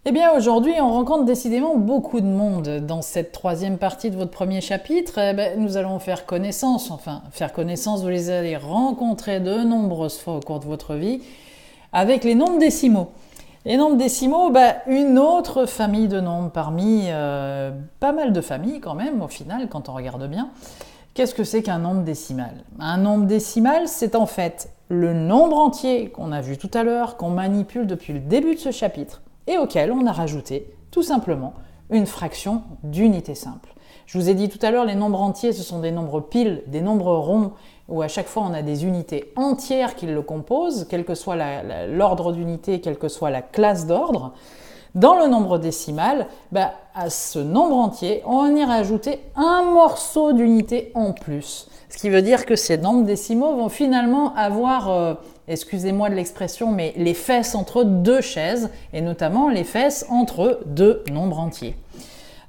Eh bien aujourd'hui, on rencontre décidément beaucoup de monde. Dans cette troisième partie de votre premier chapitre, nous allons faire connaissance. Enfin, faire connaissance, vous les allez rencontrer de nombreuses fois au cours de votre vie avec les nombres décimaux. Les nombres décimaux, une autre famille de nombres parmi pas mal de familles quand même, au final, quand on regarde bien. Qu'est-ce que c'est qu'un nombre décimal? Un nombre décimal, c'est en fait le nombre entier qu'on a vu tout à l'heure, qu'on manipule depuis le début de ce chapitre, et auquel on a rajouté, tout simplement, une fraction d'unité simple. Je vous ai dit tout à l'heure, les nombres entiers, ce sont des nombres piles, des nombres ronds, où à chaque fois on a des unités entières qui le composent, quel que soit l'ordre d'unité, quelle que soit la classe d'ordre. Dans le nombre décimal, à ce nombre entier, on va venir ajouter un morceau d'unité en plus. Ce qui veut dire que ces nombres décimaux vont finalement avoir, excusez-moi de l'expression, mais les fesses entre deux chaises, et notamment les fesses entre deux nombres entiers.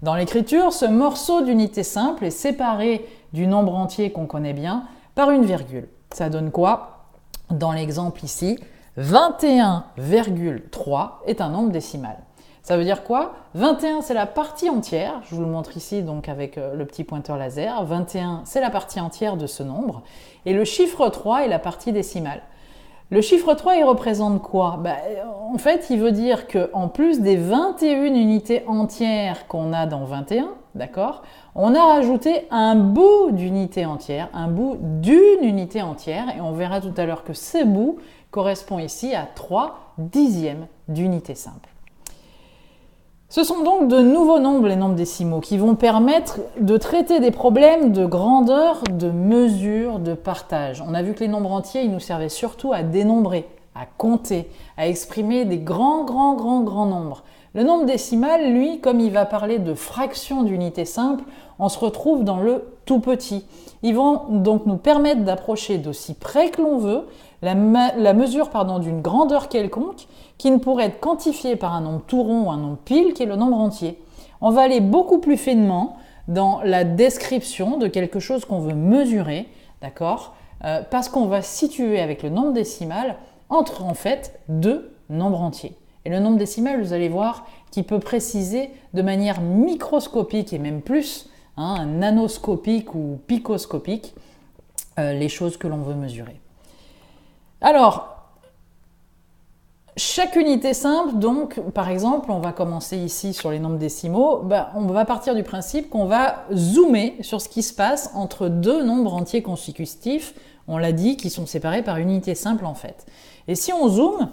Dans l'écriture, ce morceau d'unité simple est séparé du nombre entier qu'on connaît bien par une virgule. Ça donne quoi? Dans l'exemple ici, 21,3 est un nombre décimal. Ça veut dire quoi? 21, c'est la partie entière, je vous le montre ici donc avec le petit pointeur laser. 21, c'est la partie entière de ce nombre. Et le chiffre 3 est la partie décimale. Le chiffre 3, il représente quoi? En fait, il veut dire qu'en plus des 21 unités entières qu'on a dans 21, d'accord, on a rajouté un bout d'unité entière, un bout d'une unité entière, et on verra tout à l'heure que ce bout correspond ici à 3 dixièmes d'unité simple. Ce sont donc de nouveaux nombres, les nombres décimaux, qui vont permettre de traiter des problèmes de grandeur, de mesure, de partage. On a vu que les nombres entiers, ils nous servaient surtout à dénombrer, à compter, à exprimer des grands nombres. Le nombre décimal, lui, comme il va parler de fractions d'unités simples, on se retrouve dans le tout petit. Ils vont donc nous permettre d'approcher d'aussi près que l'on veut la mesure d'une grandeur quelconque qui ne pourrait être quantifiée par un nombre tout rond ou un nombre pile qui est le nombre entier. On va aller beaucoup plus finement dans la description de quelque chose qu'on veut mesurer, d'accord, parce qu'on va situer avec le nombre décimal entre en fait deux nombres entiers. Et le nombre décimal, vous allez voir, qui peut préciser de manière microscopique et même plus, nanoscopique ou picoscopique, les choses que l'on veut mesurer. Alors, chaque unité simple, donc, par exemple, on va commencer ici sur les nombres décimaux, on va partir du principe qu'on va zoomer sur ce qui se passe entre deux nombres entiers consécutifs, on l'a dit, qui sont séparés par une unité simple en fait. Et si on zoome,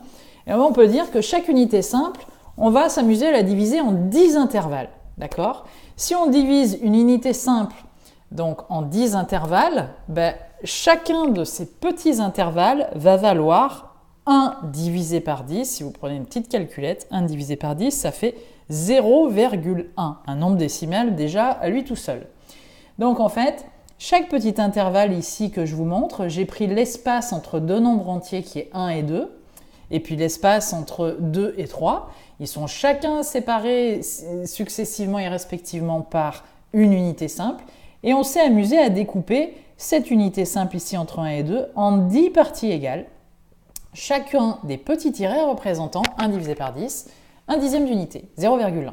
on peut dire que chaque unité simple, on va s'amuser à la diviser en 10 intervalles, d'accord? Si on divise une unité simple donc en 10 intervalles, chacun de ces petits intervalles va valoir 1 divisé par 10. Si vous prenez une petite calculette, 1 divisé par 10, ça fait 0,1. Un nombre décimal déjà à lui tout seul. Donc en fait, chaque petit intervalle ici que je vous montre, j'ai pris l'espace entre deux nombres entiers qui est 1 et 2, et puis l'espace entre 2 et 3. Ils sont chacun séparés successivement et respectivement par une unité simple. Et on s'est amusé à découper cette unité simple ici entre 1 et 2 en 10 parties égales, chacun des petits tirets représentant 1 divisé par 10, 1 dixième d'unité, 0,1.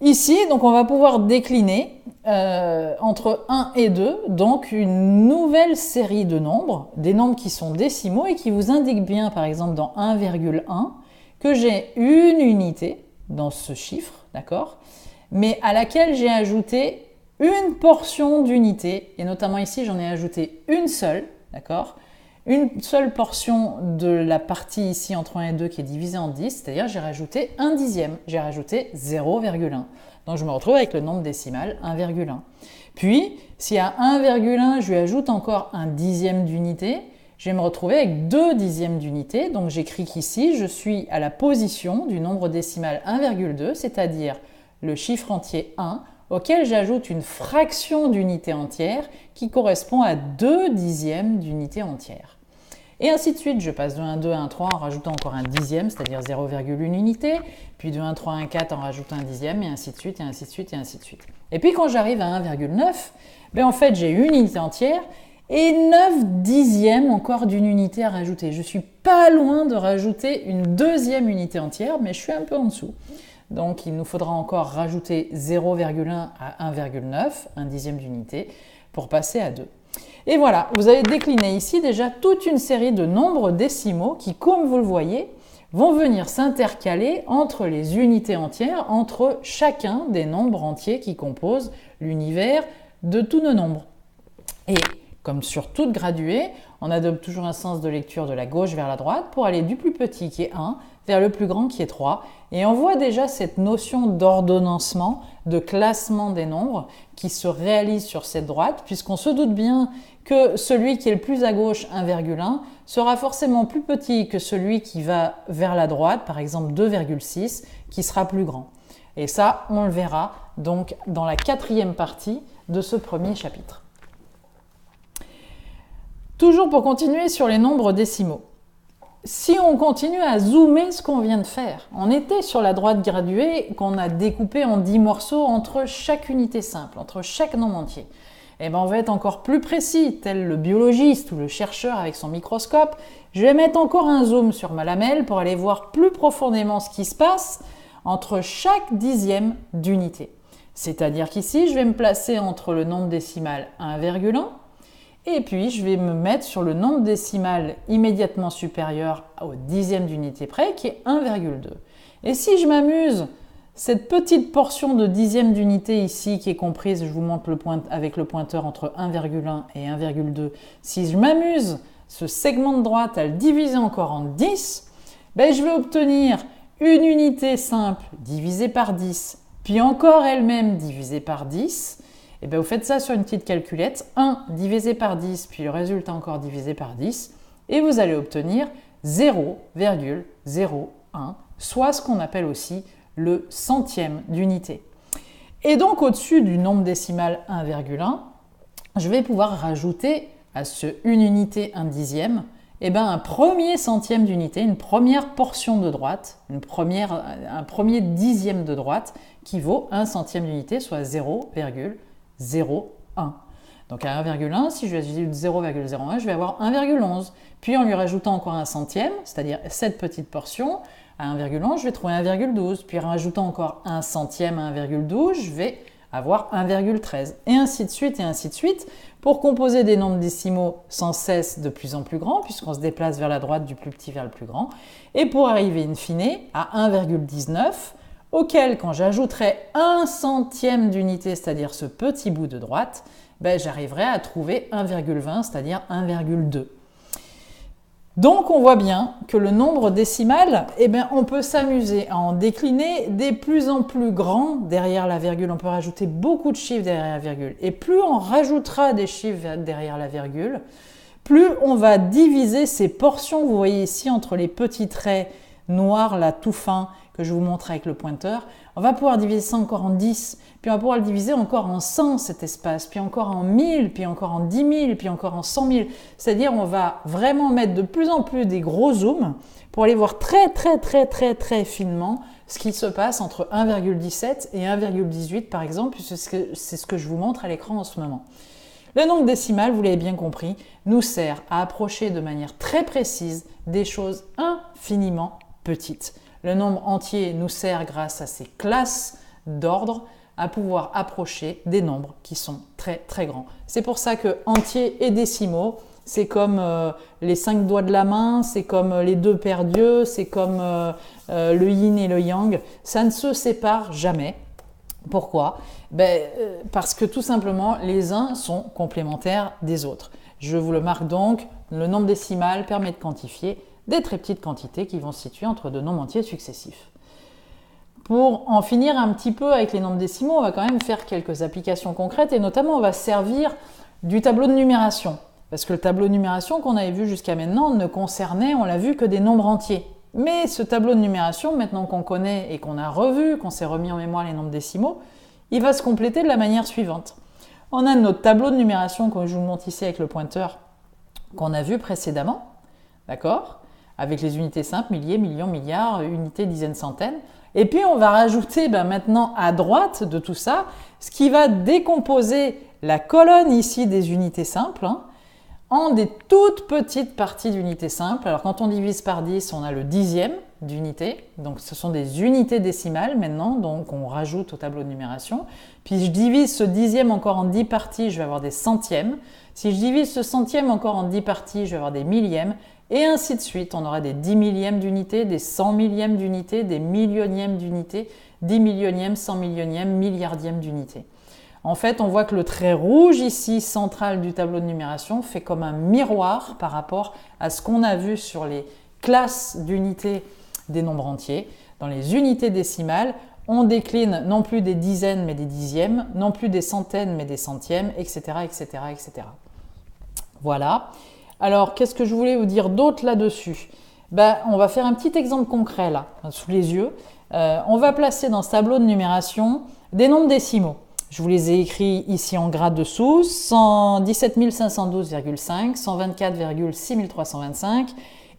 Ici, donc on va pouvoir décliner entre 1 et 2, donc une nouvelle série de nombres, des nombres qui sont décimaux et qui vous indiquent bien, par exemple dans 1,1, que j'ai une unité dans ce chiffre, d'accord, mais à laquelle j'ai ajouté une portion d'unité, et notamment ici j'en ai ajouté une seule, d'accord, une seule portion de la partie ici entre 1 et 2 qui est divisée en 10, c'est-à-dire j'ai rajouté 1 dixième, j'ai rajouté 0,1. Donc je me retrouve avec le nombre décimal 1,1. Puis, si à 1,1 je lui ajoute encore un dixième d'unité, je vais me retrouver avec 2 dixièmes d'unité, donc j'écris qu'ici je suis à la position du nombre décimal 1,2, c'est-à-dire le chiffre entier 1, auquel j'ajoute une fraction d'unité entière qui correspond à 2 dixièmes d'unité entière. Et ainsi de suite, je passe de 1,2 à 1,3 en rajoutant encore un dixième, c'est-à-dire 0,1 unité, puis de 1,3 à 1,4 en rajoutant un dixième, et ainsi de suite, et ainsi de suite, et ainsi de suite. Et puis quand j'arrive à 1,9, en fait j'ai une unité entière, et 9 dixièmes encore d'une unité à rajouter. Je suis pas loin de rajouter une deuxième unité entière, mais je suis un peu en dessous. Donc il nous faudra encore rajouter 0,1 à 1,9, un dixième d'unité, pour passer à 2. Et voilà, vous avez décliné ici déjà toute une série de nombres décimaux qui, comme vous le voyez, vont venir s'intercaler entre les unités entières, entre chacun des nombres entiers qui composent l'univers de tous nos nombres. Et comme sur toute graduée, on adopte toujours un sens de lecture de la gauche vers la droite pour aller du plus petit qui est 1 vers le plus grand qui est 3. Et on voit déjà cette notion d'ordonnancement, de classement des nombres qui se réalise sur cette droite, puisqu'on se doute bien que celui qui est le plus à gauche, 1,1, sera forcément plus petit que celui qui va vers la droite, par exemple 2,6, qui sera plus grand. Et ça, on le verra donc dans la quatrième partie de ce premier chapitre. Toujours pour continuer sur les nombres décimaux. Si on continue à zoomer ce qu'on vient de faire, on était sur la droite graduée qu'on a découpée en 10 morceaux entre chaque unité simple, entre chaque nombre entier. Et bien on va être encore plus précis, tel le biologiste ou le chercheur avec son microscope. Je vais mettre encore un zoom sur ma lamelle pour aller voir plus profondément ce qui se passe entre chaque dixième d'unité. C'est-à-dire qu'ici, je vais me placer entre le nombre décimal 1,1 et puis je vais me mettre sur le nombre décimal immédiatement supérieur au dixième d'unité près qui est 1,2. Et si je m'amuse, cette petite portion de dixième d'unité ici qui est comprise, je vous montre avec le pointeur entre 1,1 et 1,2, si je m'amuse ce segment de droite à le diviser encore en 10, ben je vais obtenir une unité simple divisée par 10, puis encore elle-même divisée par 10. Et bien vous faites ça sur une petite calculette, 1 divisé par 10, puis le résultat encore divisé par 10, et vous allez obtenir 0,01, soit ce qu'on appelle aussi le centième d'unité. Et donc au-dessus du nombre décimal 1,1, je vais pouvoir rajouter à ce une unité, un dixième, et bien un premier centième d'unité, une première portion de droite, un premier dixième de droite qui vaut un centième d'unité, soit 0,01. Donc à 1,1, si je ajoute 0,01, je vais avoir 1,11. Puis en lui rajoutant encore un centième, c'est-à-dire cette petite portion, à 1,11, je vais trouver 1,12. Puis en rajoutant encore un centième à 1,12, je vais avoir 1,13. Et ainsi de suite, et ainsi de suite, pour composer des nombres décimaux sans cesse de plus en plus grands, puisqu'on se déplace vers la droite du plus petit vers le plus grand, et pour arriver in fine à 1,19, auquel, quand j'ajouterai un centième d'unité, c'est-à-dire ce petit bout de droite, ben, j'arriverai à trouver 1,20, c'est-à-dire 1,2. Donc on voit bien que le nombre décimal, eh bien, on peut s'amuser à en décliner des plus en plus grands derrière la virgule. On peut rajouter beaucoup de chiffres derrière la virgule. Et plus on rajoutera des chiffres derrière la virgule, plus on va diviser ces portions, vous voyez ici, entre les petits traits noirs, là, tout fins, que je vous montre avec le pointeur. On va pouvoir diviser ça encore en 10, puis on va pouvoir le diviser encore en 100 cet espace, puis encore en 1000, puis encore en 10 000, puis encore en 100 000. C'est-à-dire on va vraiment mettre de plus en plus des gros zooms pour aller voir très finement ce qui se passe entre 1,17 et 1,18 par exemple, puisque c'est ce que je vous montre à l'écran en ce moment. Le nombre décimal, vous l'avez bien compris, nous sert à approcher de manière très précise des choses infiniment petites. Le nombre entier nous sert, grâce à ces classes d'ordre, à pouvoir approcher des nombres qui sont très grands. C'est pour ça que entiers et décimaux, c'est comme les 5 doigts de la main, c'est comme les 2 paires d'yeux, c'est comme le yin et le yang. Ça ne se sépare jamais. Pourquoi ? Parce que tout simplement, les uns sont complémentaires des autres. Je vous le marque donc, le nombre décimal permet de quantifier des très petites quantités qui vont se situer entre deux nombres entiers successifs. Pour en finir un petit peu avec les nombres décimaux, on va quand même faire quelques applications concrètes et notamment on va servir du tableau de numération. Parce que le tableau de numération qu'on avait vu jusqu'à maintenant ne concernait, on l'a vu, que des nombres entiers. Mais ce tableau de numération, maintenant qu'on connaît et qu'on a revu, qu'on s'est remis en mémoire les nombres décimaux, il va se compléter de la manière suivante. On a notre tableau de numération, comme je vous le montre ici avec le pointeur, qu'on a vu précédemment, d'accord ? Avec les unités simples, milliers, millions, milliards, unités, dizaines, centaines. Et puis on va rajouter maintenant à droite de tout ça, ce qui va décomposer la colonne ici des unités simples, en des toutes petites parties d'unités simples. Alors quand on divise par 10, on a le dixième d'unité, donc ce sont des unités décimales maintenant, donc on rajoute au tableau de numération. Puis je divise ce dixième encore en 10 parties, je vais avoir des centièmes. Si je divise ce centième encore en 10 parties, je vais avoir des millièmes, et ainsi de suite. On aura des 10 millièmes d'unité, des 100 millièmes d'unité, des millionièmes d'unité, 10 millionièmes, 100 millionièmes, milliardièmes d'unité. En fait, on voit que le trait rouge ici, central du tableau de numération, fait comme un miroir par rapport à ce qu'on a vu sur les classes d'unités des nombres entiers. Dans les unités décimales, on décline non plus des dizaines mais des dixièmes, non plus des centaines mais des centièmes, etc. etc., etc. Voilà. Alors, qu'est-ce que je voulais vous dire d'autre là-dessus? On va faire un petit exemple concret là, sous les yeux. On va placer dans ce tableau de numération des nombres décimaux. Je vous les ai écrits ici en gras dessous, 117 512,5, 124,6325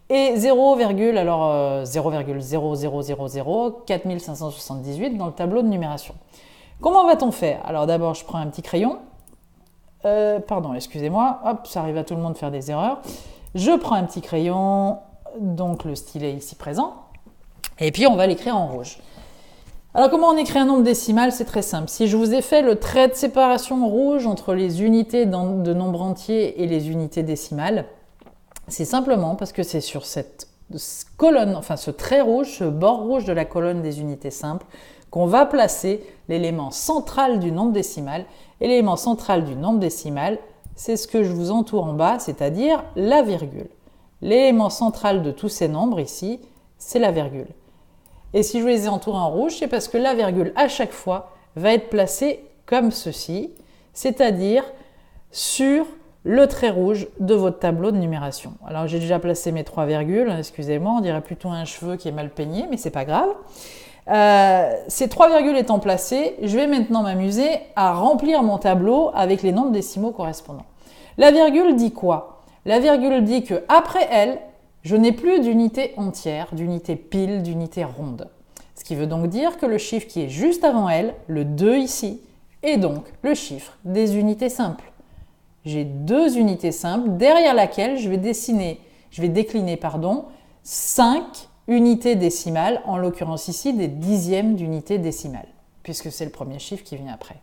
et 0,00000 4578 dans le tableau de numération. Comment va-t-on faire? Alors d'abord, je prends un petit crayon. Pardon, excusez-moi. Hop, ça arrive à tout le monde de faire des erreurs. Je prends un petit crayon, donc le stylet ici présent, et puis on va l'écrire en rouge. Alors comment on écrit un nombre décimal? C'est très simple. Si je vous ai fait le trait de séparation rouge entre les unités de nombres entiers et les unités décimales, c'est simplement parce que c'est sur cette colonne, enfin ce trait rouge, ce bord rouge de la colonne des unités simples, qu'on va placer l'élément central du nombre décimal. Et l'élément central du nombre décimal, c'est ce que je vous entoure en bas, c'est-à-dire la virgule. L'élément central de tous ces nombres ici, c'est la virgule. Et si je les ai entourés en rouge, c'est parce que la virgule, à chaque fois, va être placée comme ceci, c'est-à-dire sur le trait rouge de votre tableau de numération. Alors j'ai déjà placé mes 3 virgules, excusez-moi, on dirait plutôt un cheveu qui est mal peigné, mais c'est pas grave. Ces 3 virgules étant placées, je vais maintenant m'amuser à remplir mon tableau avec les nombres décimaux correspondants. La virgule dit quoi? La virgule dit que après elle, je n'ai plus d'unité entière, d'unité pile, d'unité ronde. Ce qui veut donc dire que le chiffre qui est juste avant elle, le 2 ici, est donc le chiffre des unités simples. J'ai 2 unités simples derrière laquelle je vais décliner 5 unités décimales, en l'occurrence ici des dixièmes d'unités décimales, puisque c'est le premier chiffre qui vient après.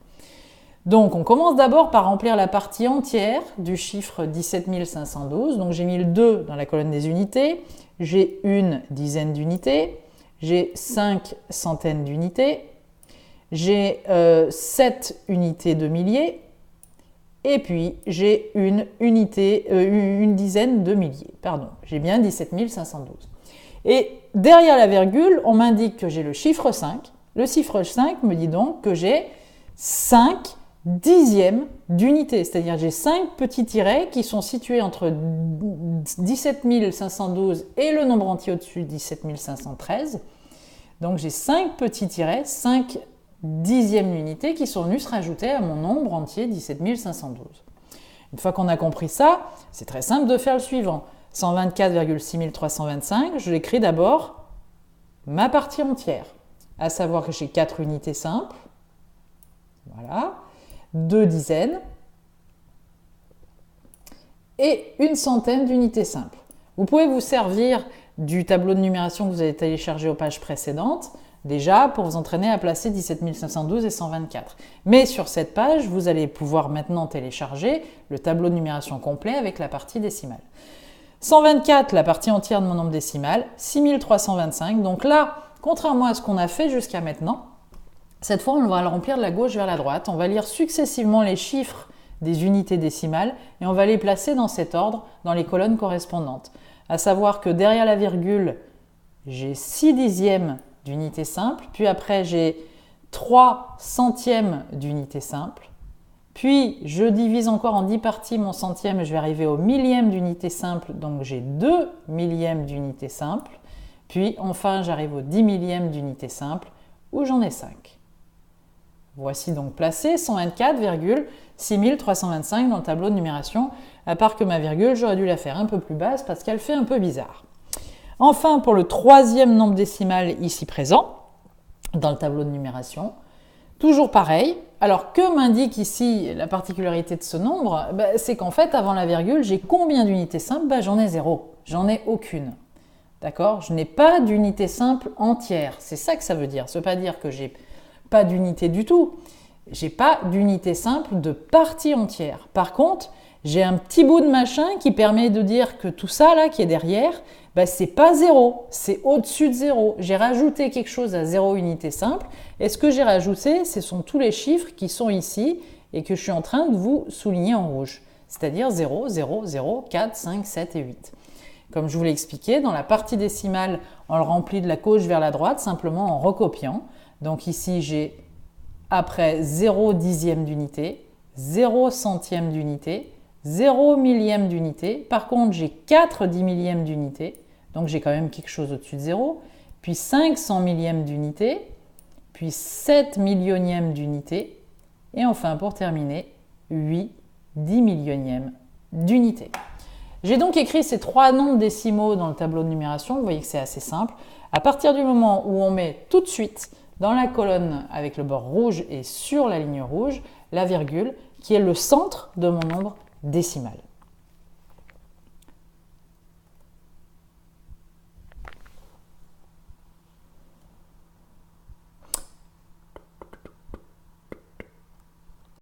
Donc on commence d'abord par remplir la partie entière du chiffre 17 512. Donc j'ai mis le 2 dans la colonne des unités, j'ai une dizaine d'unités, j'ai 5 centaines d'unités, j'ai 7 unités de milliers, et puis j'ai une dizaine de milliers. Pardon, j'ai bien 17 512. Et derrière la virgule, on m'indique que j'ai le chiffre 5. Le chiffre 5 me dit donc que j'ai 5 dixièmes d'unité, c'est-à-dire j'ai 5 petits tirets qui sont situés entre 17 512 et le nombre entier au-dessus, 17 513. Donc j'ai 5 petits tirets, 5 dixièmes d'unité qui sont venus se rajouter à mon nombre entier, 17 512. Une fois qu'on a compris ça, c'est très simple de faire le suivant. 124,6325, je l'écris d'abord ma partie entière, à savoir que j'ai 4 unités simples, voilà, 2 dizaines et une centaine d'unités simples. Vous pouvez vous servir du tableau de numération que vous avez téléchargé aux pages précédentes, déjà pour vous entraîner à placer 17 512 et 124. Mais sur cette page, vous allez pouvoir maintenant télécharger le tableau de numération complet avec la partie décimale. 124, la partie entière de mon nombre décimal, 6325. Donc là, contrairement à ce qu'on a fait jusqu'à maintenant, cette fois, on va le remplir de la gauche vers la droite. On va lire successivement les chiffres des unités décimales et on va les placer dans cet ordre dans les colonnes correspondantes. À savoir que derrière la virgule, j'ai 6 dixièmes d'unité simple, puis après j'ai 3 centièmes d'unité simple, puis je divise encore en 10 parties mon centième et je vais arriver au millième d'unité simple, donc j'ai 2 millièmes d'unité simple, puis enfin j'arrive au 10 millième d'unité simple où j'en ai 5. Voici donc placé 124,6325 dans le tableau de numération, à part que ma virgule, j'aurais dû la faire un peu plus basse parce qu'elle fait un peu bizarre. Enfin, pour le troisième nombre décimal ici présent, dans le tableau de numération, Toujours pareil. Alors, que m'indique ici la particularité de ce nombre? C'est qu'en fait, avant la virgule, j'ai combien d'unités simples? J'en ai 0. J'en ai aucune. D'accord? Je n'ai pas d'unité simple entière. C'est ça que ça veut dire. Ça ne veut pas dire que j'ai pas d'unité du tout. J'ai pas d'unité simple de partie entière. Par contre, j'ai un petit bout de machin qui permet de dire que tout ça là qui est derrière, c'est pas 0, c'est au-dessus de 0. J'ai rajouté quelque chose à 0 unité simple. Et ce que j'ai rajouté, ce sont tous les chiffres qui sont ici et que je suis en train de vous souligner en rouge. C'est-à-dire 0, 0, 0, 4, 5, 7 et 8. Comme je vous l'ai expliqué, dans la partie décimale, on le remplit de la gauche vers la droite, simplement en recopiant. Donc ici, j'ai après 0 dixième d'unité, 0 centième d'unité, 0 millième d'unité. Par contre, j'ai 4 dix millièmes d'unité, donc j'ai quand même quelque chose au-dessus de 0. Puis 5 cent millièmes d'unité, puis 7 millionièmes d'unité. Et enfin, pour terminer, 8 dix millionièmes d'unité. J'ai donc écrit ces trois nombres décimaux dans le tableau de numération. Vous voyez que c'est assez simple. À partir du moment où on met tout de suite dans la colonne avec le bord rouge et sur la ligne rouge, la virgule qui est le centre de mon nombre décimal.